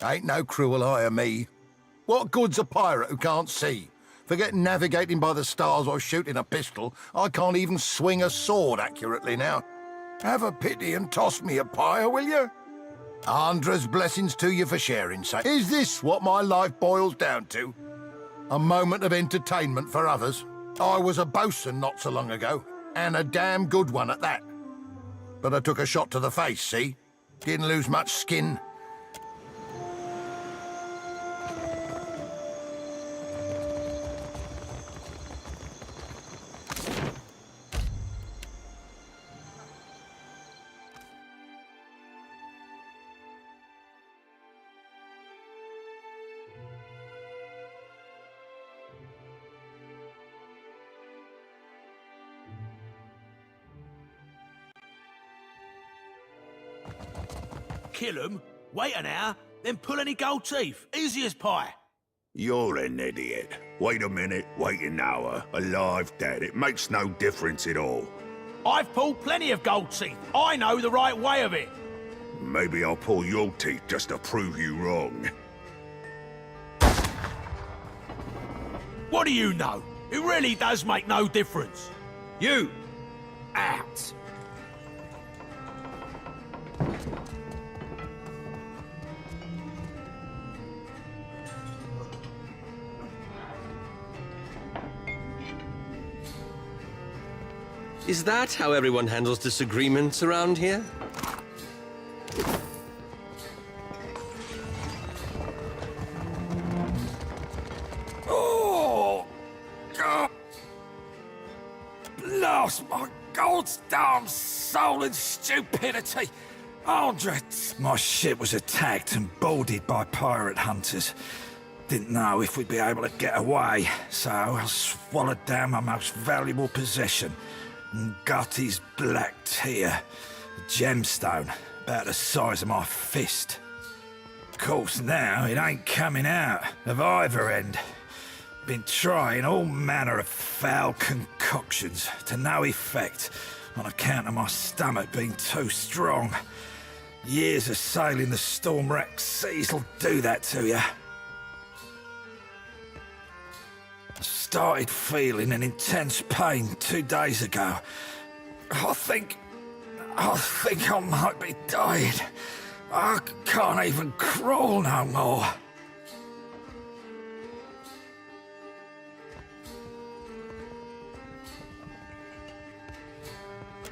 Ain't no cruel eye of me. What good's a pirate who can't see? Forget navigating by the stars or shooting a pistol, I can't even swing a sword accurately now. Have a pity and toss me a pyre, will you? Andra's blessings to you for sharing, say. Is this what my life boils down to? A moment of entertainment for others? I was a bosun not so long ago, and a damn good one at that. But I took a shot to the face, see? Didn't lose much skin. Kill 'em, wait an hour, then pull any gold teeth. Easy as pie. You're an idiot. Wait a minute, wait an hour. Alive, dead, it makes no difference at all. I've pulled plenty of gold teeth. I know the right way of it. Maybe I'll pull your teeth just to prove you wrong. What do you know? It really does make no difference. You, out. Is that how everyone handles disagreements around here? Oh! God! Blast my God's damn soul and stupidity! Andre, my ship was attacked and boarded by pirate hunters. Didn't know if we'd be able to get away, so I swallowed down my most valuable possession. Gutty's black tear, a gemstone about the size of my fist. Of course now it ain't coming out of either end. Been trying all manner of foul concoctions to no effect on account of my stomach being too strong. Years of sailing the storm-racked seas'll do that to you. I started feeling an intense pain 2 days ago. I think I might be dying. I can't even crawl no more.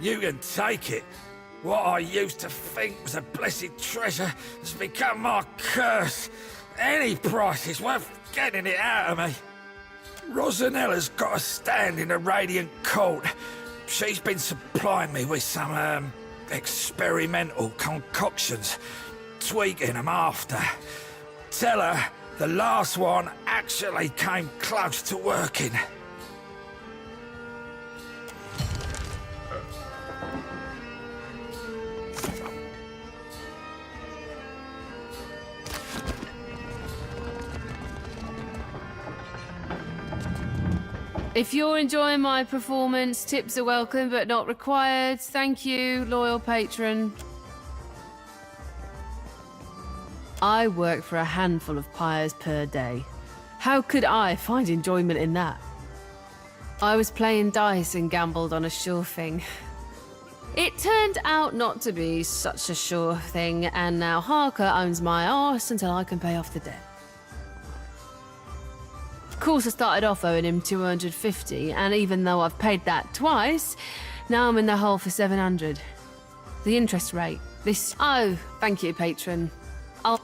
You can take it. What I used to think was a blessed treasure has become my curse. Any price is worth getting it out of me. Rosanella's got a stand in the Radiant Court. She's been supplying me with some, experimental concoctions, tweaking them after. Tell her the last one actually came close to working. If you're enjoying my performance, tips are welcome but not required. Thank you, loyal patron. I work for a handful of pyres per day. How could I find enjoyment in that? I was playing dice and gambled on a sure thing. It turned out not to be such a sure thing, and now Harker owns my arse until I can pay off the debt. Of course, I started off owing him 250, and even though I've paid that twice, now I'm in the hole for 700. The interest rate. This... Oh, thank you, patron. I'll...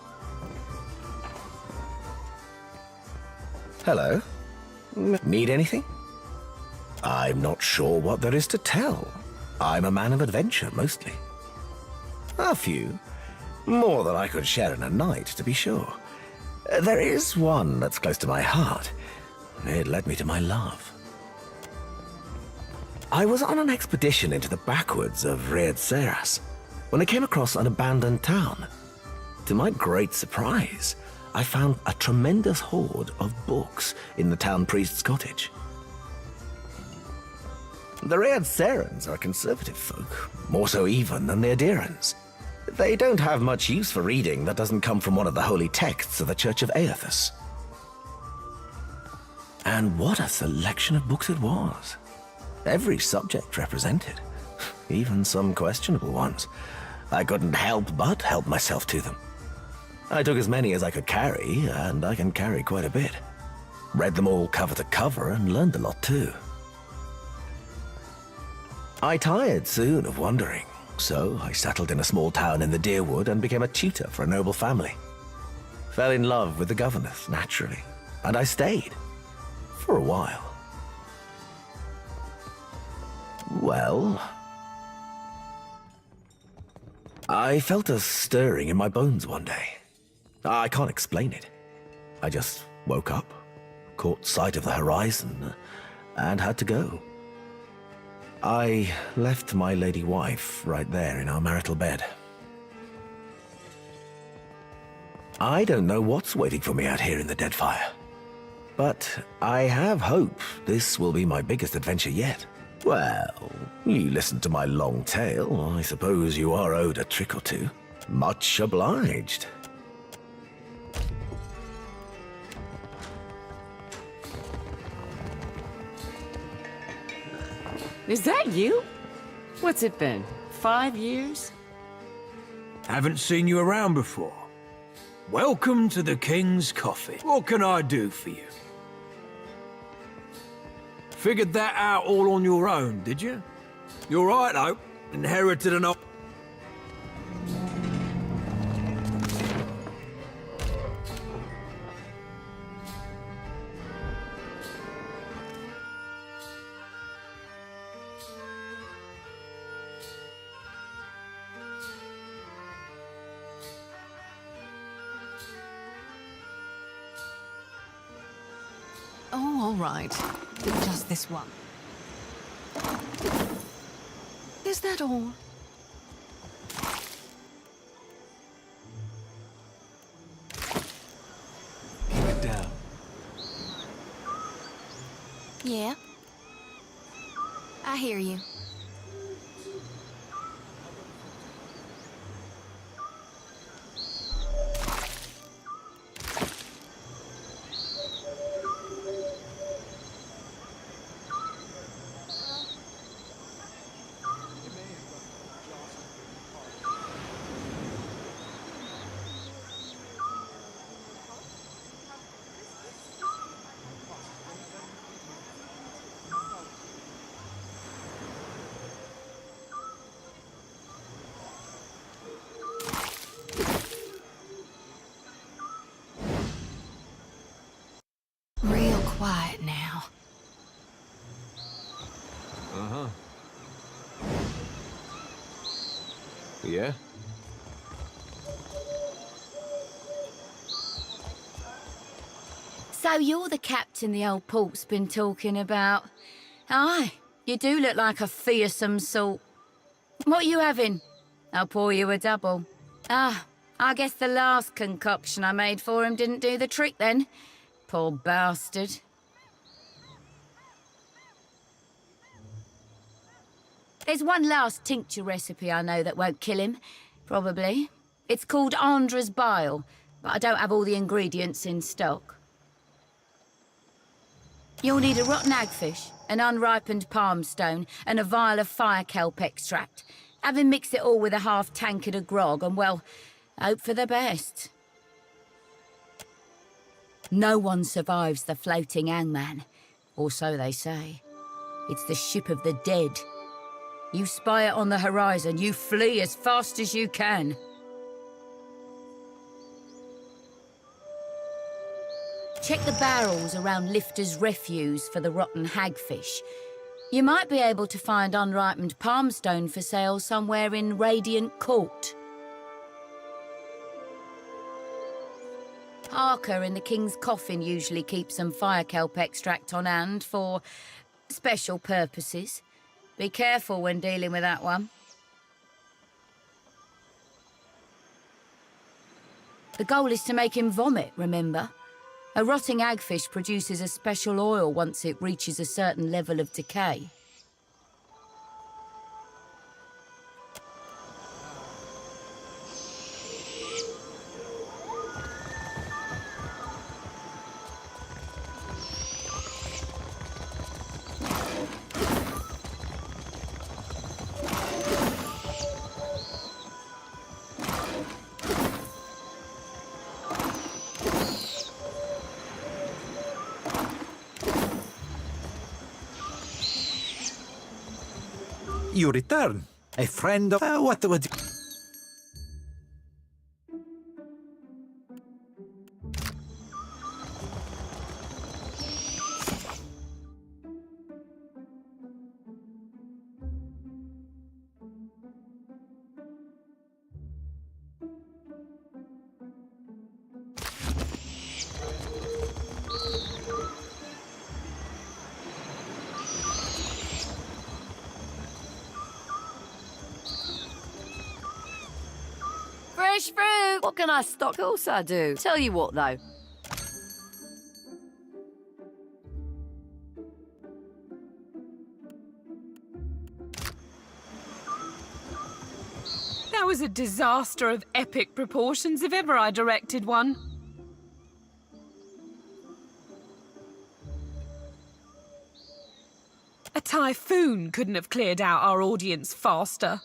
Hello? Need anything? I'm not sure what there is to tell. I'm a man of adventure, mostly. A few. More than I could share in a night, to be sure. There is one that's close to my heart. It led me to my love. I was on an expedition into the backwoods of Readseras when I came across an abandoned town. To my great surprise, I found a tremendous hoard of books in the town priest's cottage. The Readserans are conservative folk, more so even than the Adirans. They don't have much use for reading that doesn't come from one of the holy texts of the Church of Aethys. And what a selection of books it was. Every subject represented, even some questionable ones. I couldn't help but help myself to them. I took as many as I could carry, and I can carry quite a bit. Read them all cover to cover and learned a lot too. I tired soon of wandering, so I settled in a small town in the Deerwood and became a tutor for a noble family. Fell in love with the governess, naturally, and I stayed. For a while. Well, I felt a stirring in my bones one day. I can't explain it. I just woke up, caught sight of the horizon, and had to go. I left my lady wife right there in our marital bed. I don't know what's waiting for me out here in the Deadfire. But I have hope this will be my biggest adventure yet. Well, you listened to my long tale. I suppose you are owed a trick or two. Much obliged. Is that you? What's it been? 5 years? Haven't seen you around before. Welcome to the King's Coffee. What can I do for you? Figured that out all on your own, did you? You're right, though. Inherited an op... Oh, all right. Just this one. Is that all? Keep it down. Yeah. I hear you. Real quiet now. Uh-huh. Yeah? So you're the captain the old port's been talking about. Aye, you do look like a fearsome sort. What are you having? I'll pour you a double. Ah, I guess the last concoction I made for him didn't do the trick then. Poor bastard. There's one last tincture recipe I know that won't kill him, probably. It's called Andra's Bile, but I don't have all the ingredients in stock. You'll need a rotten hagfish, an unripened palm stone, and a vial of fire kelp extract. Have him mix it all with a half tankard of grog, and well, hope for the best. No one survives the floating hangman, or so they say. It's the ship of the dead. You spy it on the horizon, you flee as fast as you can. Check the barrels around Lifter's Refuse for the rotten hagfish. You might be able to find unripened palmstone for sale somewhere in Radiant Court. Parker in the King's Coffin usually keeps some fire kelp extract on hand for special purposes. Be careful when dealing with that one. The goal is to make him vomit, remember? A rotting hagfish produces a special oil once it reaches a certain level of decay. you return. A friend of... what would... Fresh fruit! What can I stock? Of course I do. Tell you what, though. That was a disaster of epic proportions if ever I directed one. A typhoon couldn't have cleared out our audience faster.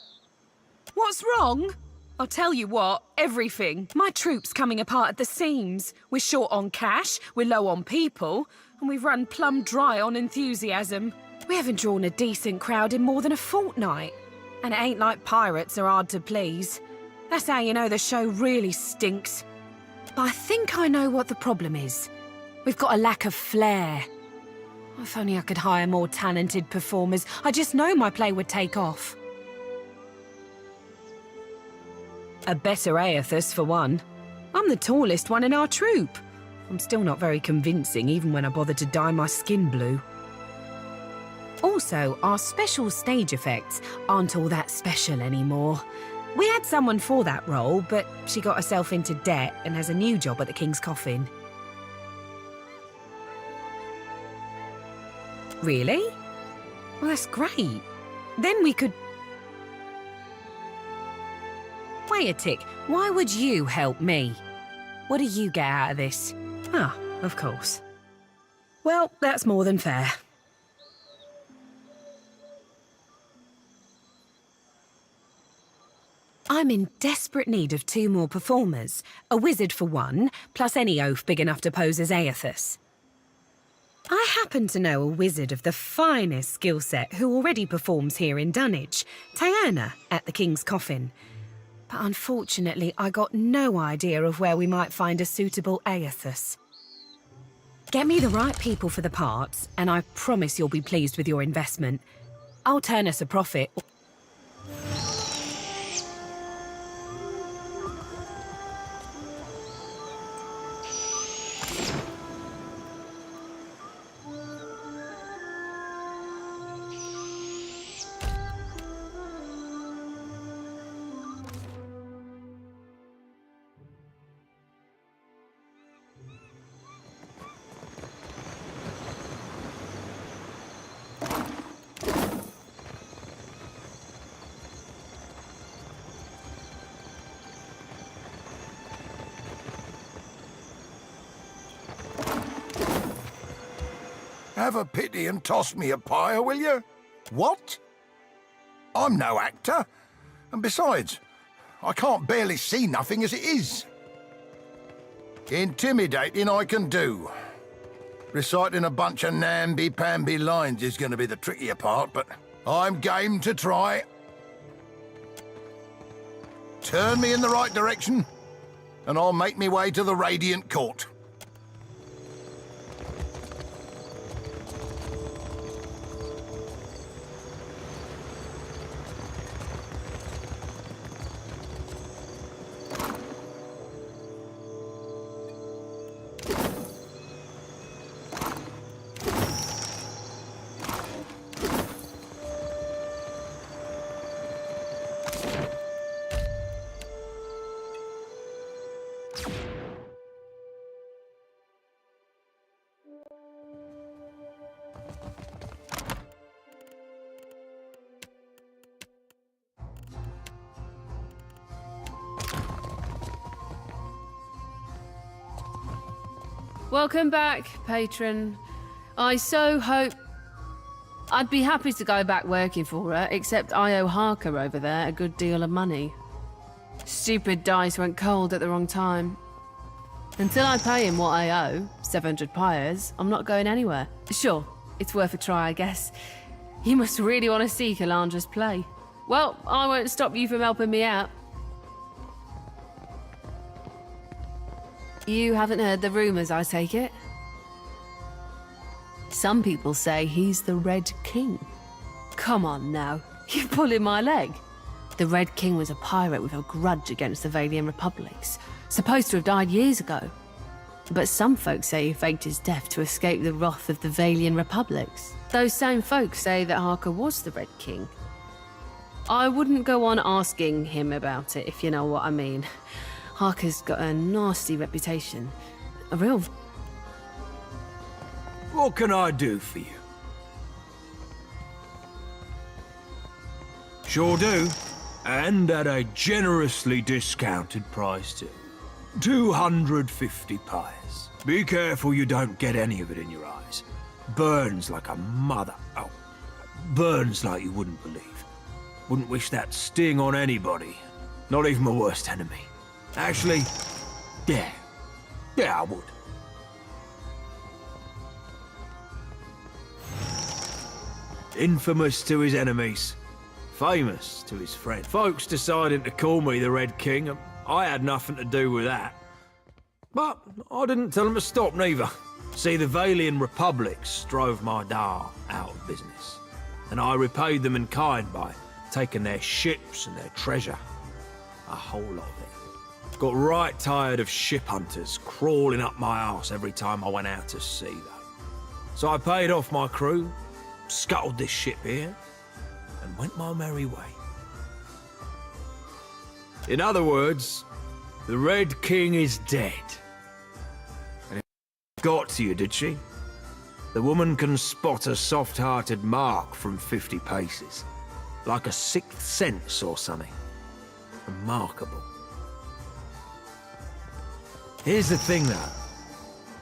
What's wrong? I'll tell you what, everything. My troop's coming apart at the seams. We're short on cash, we're low on people, and we've run plumb dry on enthusiasm. We haven't drawn a decent crowd in more than a fortnight. And it ain't like pirates are hard to please. That's how you know the show really stinks. But I think I know what the problem is. We've got a lack of flair. If only I could hire more talented performers, I just know my play would take off. A better Aethys, for one. I'm the tallest one in our troop. I'm still not very convincing, even when I bother to dye my skin blue. Also, our special stage effects aren't all that special anymore. We had someone for that role, but she got herself into debt and has a new job at the King's Coffin. Really? Well, that's great. Then we could... Wait a tick, why would you help me? What do you get out of this? Ah, of course. Well, that's more than fair. I'm in desperate need of 2 more performers. A wizard for one, plus any oaf big enough to pose as Aethys. I happen to know a wizard of the finest skill set who already performs here in Dunnage, Tiana, at the King's Coffin. But unfortunately, I got no idea of where we might find a suitable Aethys. Get me the right people for the parts, and I promise you'll be pleased with your investment. I'll turn us a profit. Have a pity and toss me a pyre, will you? What? I'm no actor. And besides, I can't barely see nothing as it is. Intimidating I can do. Reciting a bunch of namby-pamby lines is going to be the trickier part, but I'm game to try. Turn me in the right direction, and I'll make me way to the Radiant Court. Welcome back, patron. I so hope... I'd be happy to go back working for her, except I owe Harker over there a good deal of money. Stupid dice went cold at the wrong time. Until I pay him what I owe, 700 pyres, I'm not going anywhere. Sure, it's worth a try, I guess. You must really want to see Calandra's play. Well, I won't stop you from helping me out. You haven't heard the rumours, I take it? Some people say he's the Red King. Come on now, you're pulling my leg. The Red King was a pirate with a grudge against the Valian Republics, supposed to have died years ago. But some folks say he faked his death to escape the wrath of the Valian Republics. Those same folks say that Harker was the Red King. I wouldn't go on asking him about it, if you know what I mean. Harker's got a nasty reputation. A real... What can I do for you? Sure do. And at a generously discounted price too. 250 pies. Be careful you don't get any of it in your eyes. Burns like a mother. Oh, burns like you wouldn't believe. Wouldn't wish that sting on anybody. Not even my worst enemy. Actually, yeah, I would. Infamous to his enemies, famous to his friends. Folks deciding to call me the Red King, and I had nothing to do with that. But I didn't tell them to stop neither. See, the Valian Republics drove my Dar out of business, and I repaid them in kind by taking their ships and their treasure. A whole lot of it. Got right tired of ship hunters crawling up my arse every time I went out to sea, though. So I paid off my crew, scuttled this ship here, and went my merry way. In other words, the Red King is dead. And it got to you, did she? The woman can spot a soft-hearted mark from 50 paces. Like a sixth sense or something. Remarkable. Here's the thing, though.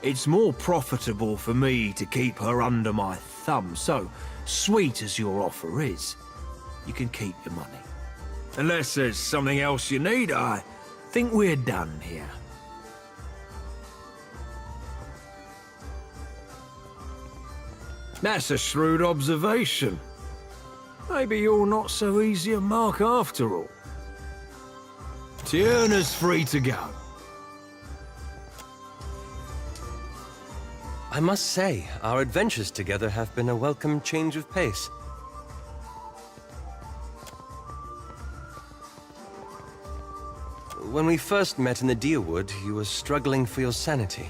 It's more profitable for me to keep her under my thumb, so sweet as your offer is, you can keep your money. Unless there's something else you need, I think we're done here. That's a shrewd observation. Maybe you're not so easy a mark after all. Tierna's free to go. I must say, our adventures together have been a welcome change of pace. When we first met in the Deerwood, you were struggling for your sanity.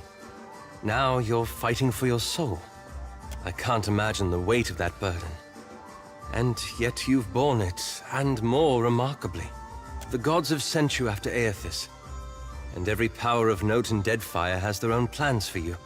Now you're fighting for your soul. I can't imagine the weight of that burden. And yet you've borne it, and more remarkably. The gods have sent you after Aethys, and every power of note in Deadfire has their own plans for you.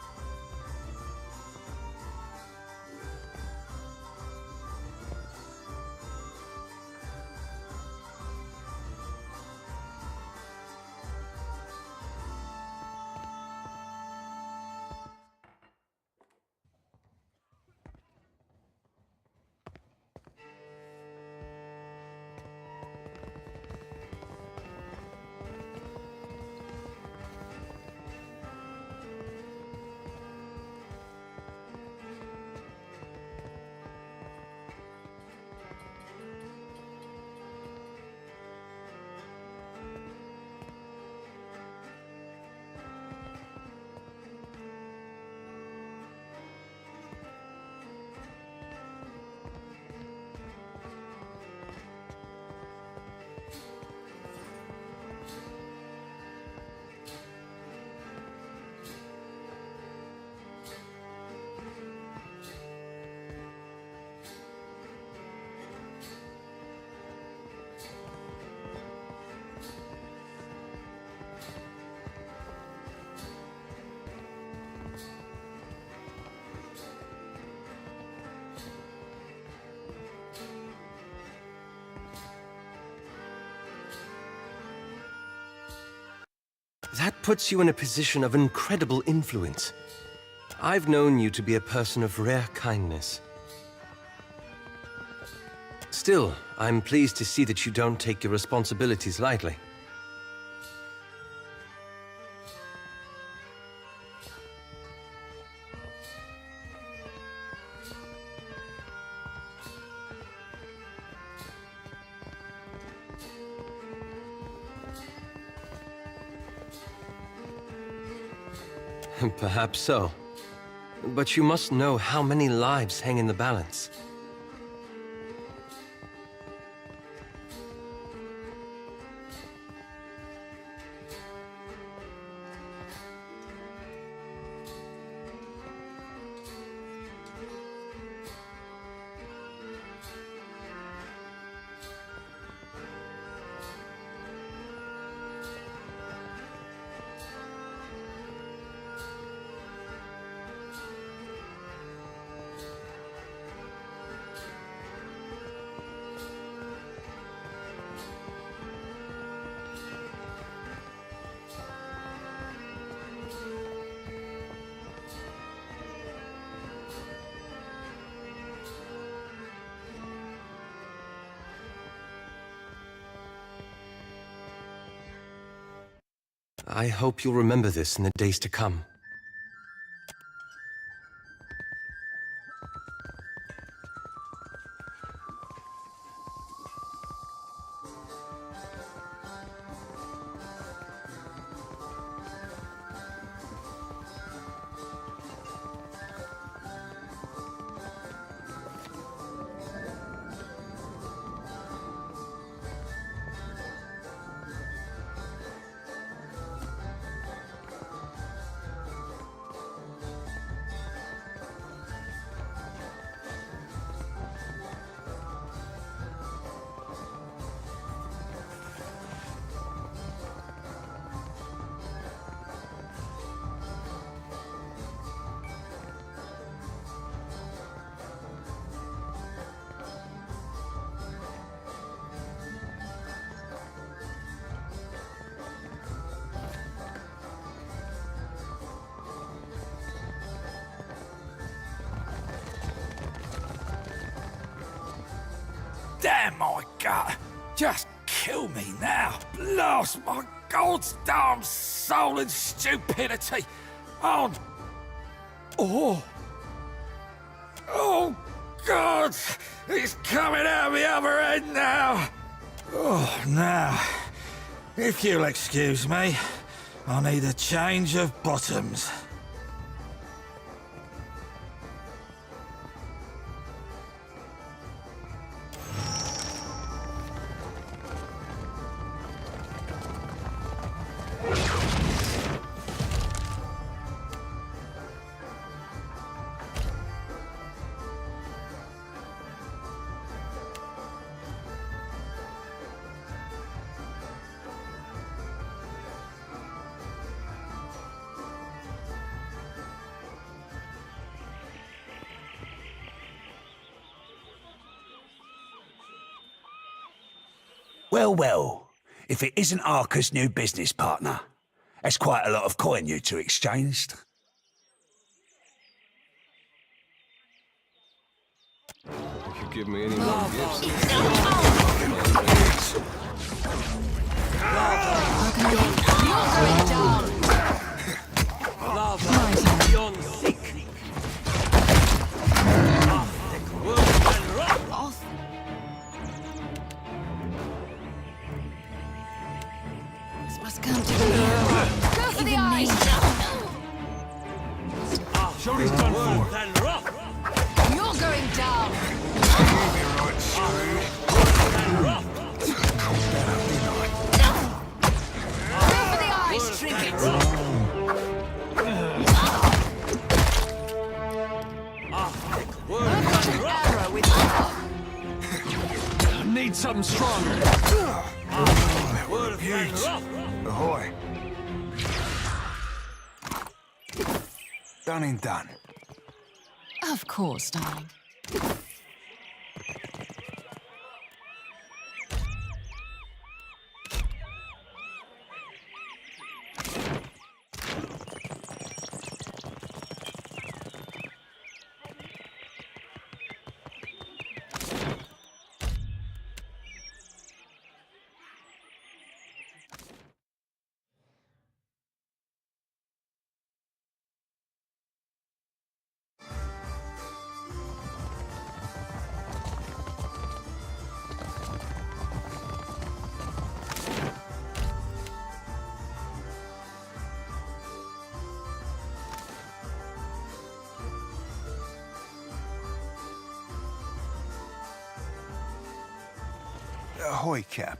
That puts you in a position of incredible influence. I've known you to be a person of rare kindness. Still, I'm pleased to see that you don't take your responsibilities lightly. Perhaps so. But you must know how many lives hang in the balance. I hope you'll remember this in the days to come. Damn my gut! Just kill me now! Blast my God's darn soul and stupidity! Oh! Oh! Oh, God! It's coming out the other end now! Oh, now, if you'll excuse me, I need a change of bottoms. Well, well, if it isn't Arca's new business partner. That's quite a lot of coin you two exchanged. If you give me any more gifts... Must come to the go for the eyes. Shorty's done for. You're going down. Go for the eyes, trinket. Arrow with I need something stronger. Ahoy. Done and done. Of course, darling. Ahoy, Cap.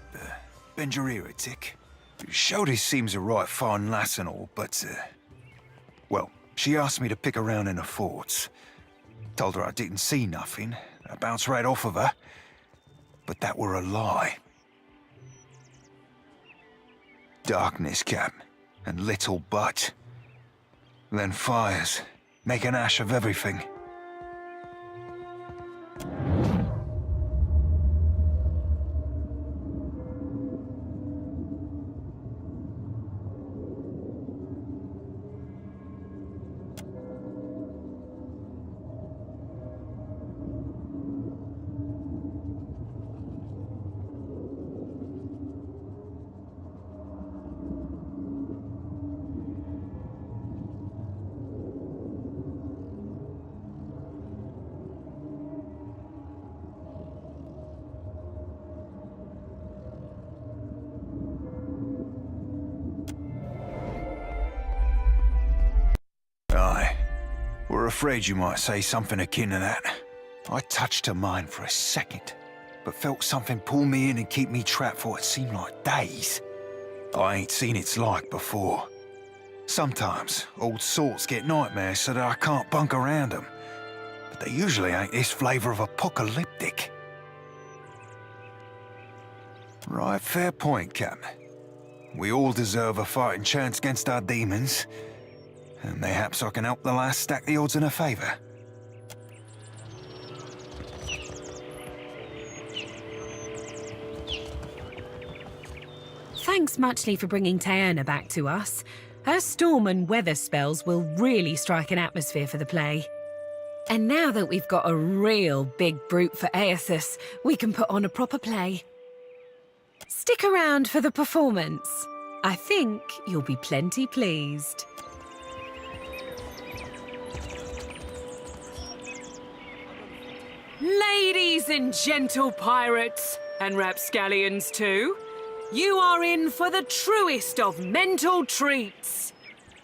Bend your ear a tick. Shody seems a right fine lass and all, but, well, she asked me to pick around in the forts. Told her I didn't see nothing. I bounced right off of her. But that were a lie. Darkness, Cap, and little but. Then fires, make an ash of everything. We're afraid you might say something akin to that. I touched her mind for a second, but felt something pull me in and keep me trapped for what seemed like days. I ain't seen its like before. Sometimes old salts get nightmares so that I can't bunk around them, but they usually ain't this flavour of apocalyptic. Right, fair point, Cap. We all deserve a fighting chance against our demons. And mayhaps I can help the lass stack the odds in her favour. Thanks muchly for bringing Taerna back to us. Her storm and weather spells will really strike an atmosphere for the play. And now that we've got a real big brute for Aethys, we can put on a proper play. Stick around for the performance. I think you'll be plenty pleased. Ladies and gentle pirates, and rapscallions too, you are in for the truest of mental treats.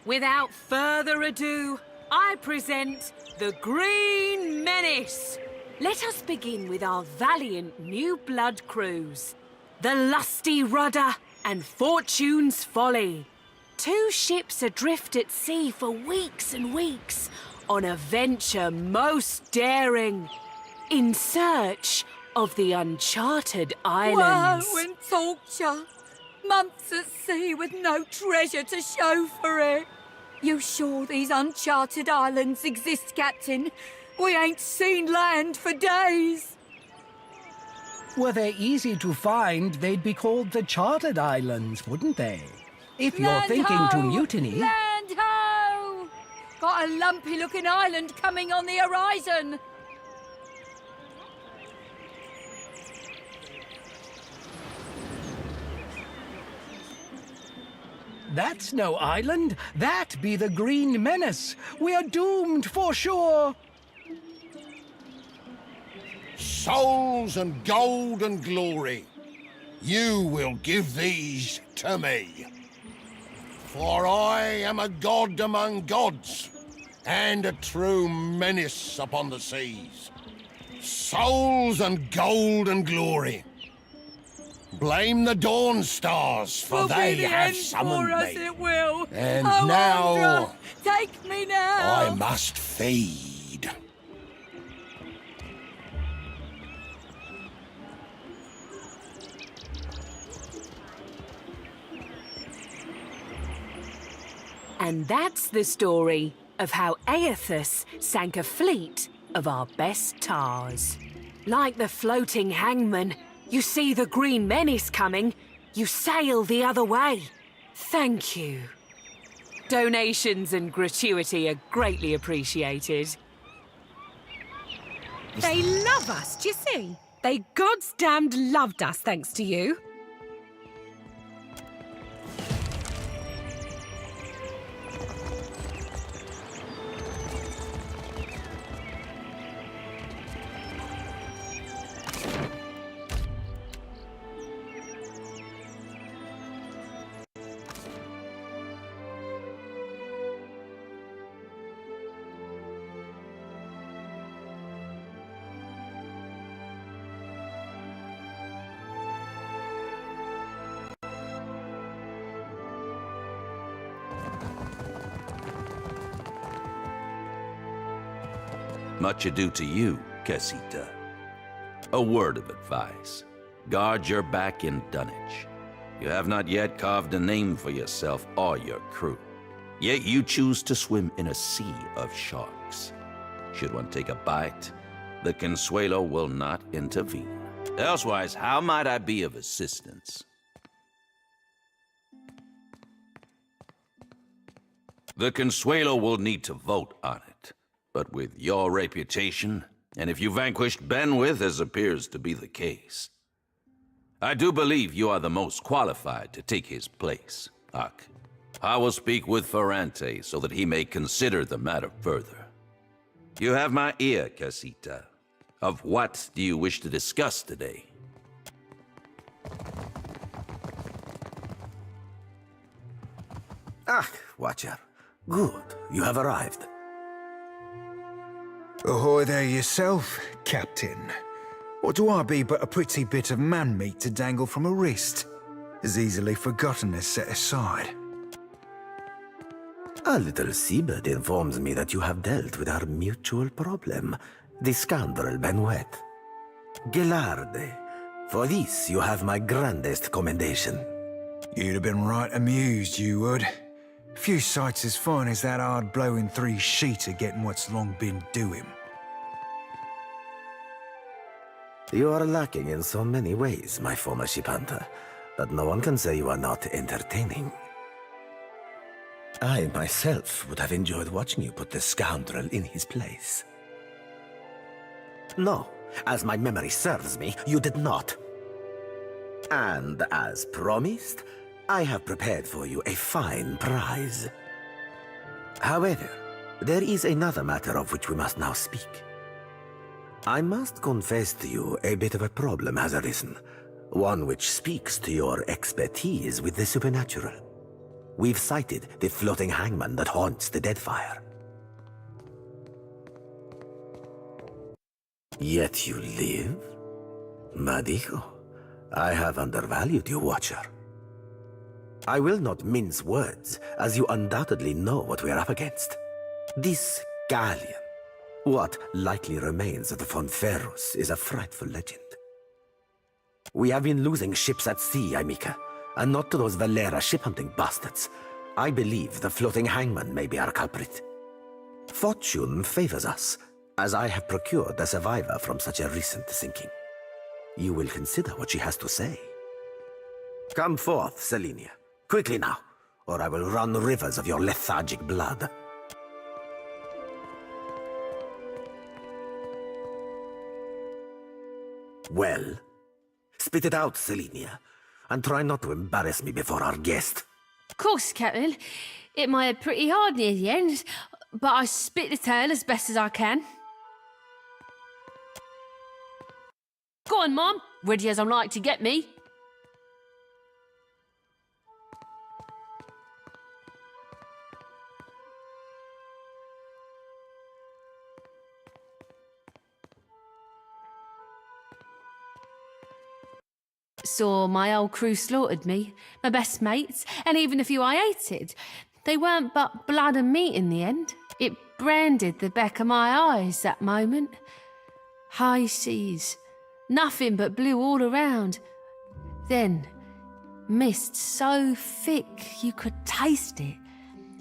Without further ado, I present the Green Menace. Let us begin with our valiant new blood crews, the Lusty Rudder and Fortune's Folly. 2 ships adrift at sea for weeks and weeks on a venture most daring, in search of the uncharted islands. Woe and torture. Months at sea with no treasure to show for it. You sure these uncharted islands exist, Captain? We ain't seen land for days. Were they easy to find, they'd be called the Chartered Islands, wouldn't they? If you're Land thinking ho! to mutiny... Land ho! Got a lumpy-looking island coming on the horizon. That's no island. That be the Green Menace. We are doomed for sure. Souls and gold and glory, you will give these to me. For I am a god among gods, and a true menace upon the seas. Souls and gold and glory. Blame the Dawn Stars, for they have summoned me. It will. And oh, now... Andra, take me now. I must feed. And that's the story of how Aethys sank a fleet of our best tars. Like the floating hangman, you see the Green Menace coming, you sail the other way. Thank you. Donations and gratuity are greatly appreciated. They love us, do you see? They God's damned loved us thanks to you. Much ado to you, Casita. A word of advice. Guard your back in Dunnage. You have not yet carved a name for yourself or your crew. Yet you choose to swim in a sea of sharks. Should one take a bite, the Consuelo will not intervene. Elsewise, how might I be of assistance? The Consuelo will need to vote on it. But with your reputation, and if you vanquished Benwith, as appears to be the case, I do believe you are the most qualified to take his place. Ak, I will speak with Ferrante so that he may consider the matter further. You have my ear, Casita. Of what do you wish to discuss today? Ah, Watcher. Good, you have arrived. Ahoy there yourself, Captain. What do I be but a pretty bit of man-meat to dangle from a wrist? As easily forgotten as set aside. A little seabird informs me that you have dealt with our mutual problem, the scoundrel Benwet. Gelarde, for this you have my grandest commendation. You'd have been right amused, you would. Few sights as fine as that hard-blowing three-sheeter getting what's long been due him. You are lacking in so many ways, my former ship hunter, but no one can say you are not entertaining. I myself would have enjoyed watching you put the scoundrel in his place. No, as my memory serves me, you did not. And as promised, I have prepared for you a fine prize. However, there is another matter of which we must now speak. I must confess to you a bit of a problem has arisen, one which speaks to your expertise with the supernatural. We've sighted the floating hangman that haunts the Deadfire. Yet you live? Madijo, I have undervalued you, Watcher. I will not mince words, as you undoubtedly know what we are up against. This galleon, what likely remains of the Fonferros, is a frightful legend. We have been losing ships at sea, Amica, and not to those Valera ship-hunting bastards. I believe the floating hangman may be our culprit. Fortune favors us, as I have procured a survivor from such a recent sinking. You will consider what she has to say. Come forth, Selenia. Quickly now, or I will run rivers of your lethargic blood. Well, spit it out, Selenia, and try not to embarrass me before our guest. Of course, Captain. It might have pretty hard near the end, but I spit the tale as best as I can. Go on, Mom. Ready as I'm like to get me. Saw my old crew slaughtered me, my best mates, and even a few I hated. They weren't but blood and meat in the end. It branded the back of my eyes that moment. High seas, nothing but blue all around. Then, mist so thick you could taste it.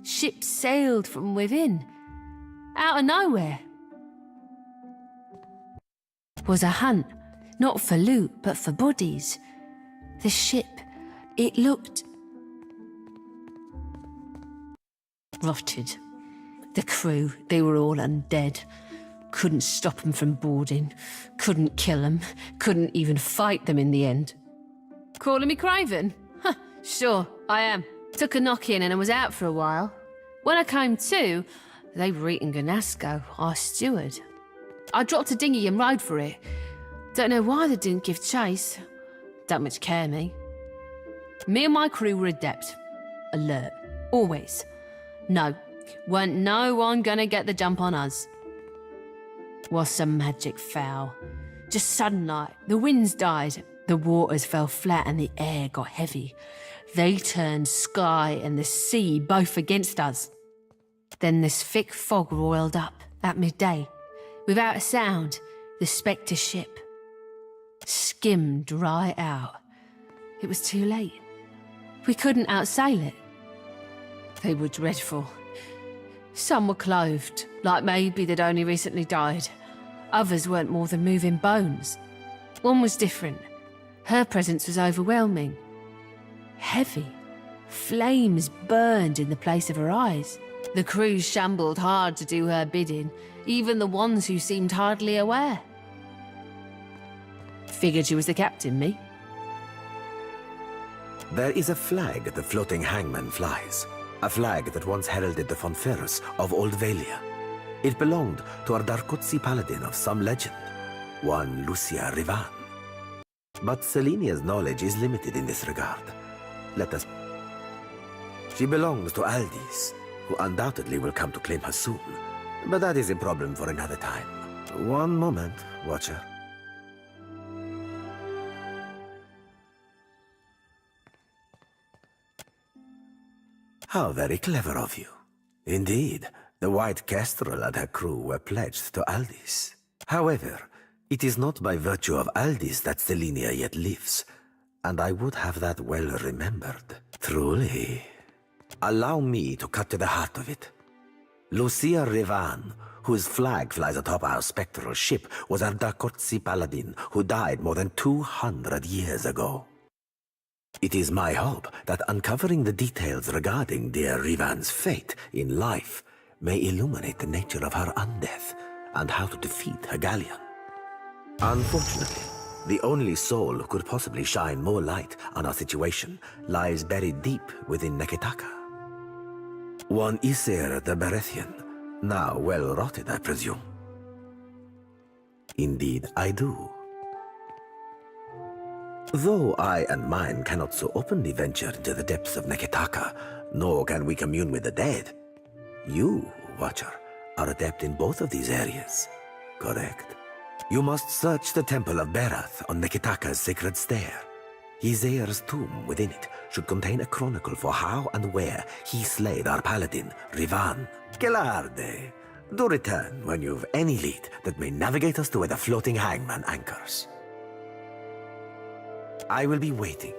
Ships sailed from within, out of nowhere. Was a hunt, not for loot, but for bodies. The ship, it looked rotted. The crew, they were all undead. Couldn't stop them from boarding, couldn't kill them, couldn't even fight them in the end. Calling me Craven? Huh, sure, I am. Took a knock-in and I was out for a while. When I came to, they were eating Ganasco, our steward. I dropped a dinghy and rode for it. Don't know why they didn't give chase. Don't much care me. Me and my crew were adept. Alert. Always. No. Weren't no one gonna get the jump on us. Was some magic foul. Just sudden like, the winds died, the waters fell flat and the air got heavy. They turned sky and the sea both against us. Then this thick fog roiled up at midday. Without a sound, the Spectre ship skimmed right out. It was too late. We couldn't outsail it. They were dreadful. Some were clothed, like maybe they'd only recently died. Others weren't more than moving bones. One was different. Her presence was overwhelming. Heavy. Flames burned in the place of her eyes. The crew shambled hard to do her bidding, even the ones who seemed hardly aware. Figured she was the captain, me. There is a flag the floating hangman flies. A flag that once heralded the Fonferus of Old Valia. It belonged to a Darkotsi paladin of some legend, one Lucia Rivan. But Selenia's knowledge is limited in this regard. Let us... She belongs to Aldis, who undoubtedly will come to claim her soon. But that is a problem for another time. One moment, Watcher. How very clever of you. Indeed, the White Kestrel and her crew were pledged to Aldis. However, it is not by virtue of Aldis that Selenia yet lives, and I would have that well remembered. Truly. Allow me to cut to the heart of it. Lucia Rivan, whose flag flies atop our spectral ship, was a Darkotsi paladin who died more than 200 years ago. It is my hope that uncovering the details regarding dear Rivan's fate in life may illuminate the nature of her undeath and how to defeat her galleon. Unfortunately, the only soul who could possibly shine more light on our situation lies buried deep within Neketaka. One Isir the Berethian, now well rotted, I presume. Indeed, I do. Though I and mine cannot so openly venture into the depths of Neketaka, nor can we commune with the dead, you, Watcher, are adept in both of these areas, correct? You must search the Temple of Berath on Neketaka's sacred stair. Yzair's tomb within it should contain a chronicle for how and where he slayed our paladin, Rivan. Gelarde, do return when you've any lead that may navigate us to where the floating hangman anchors. I will be waiting.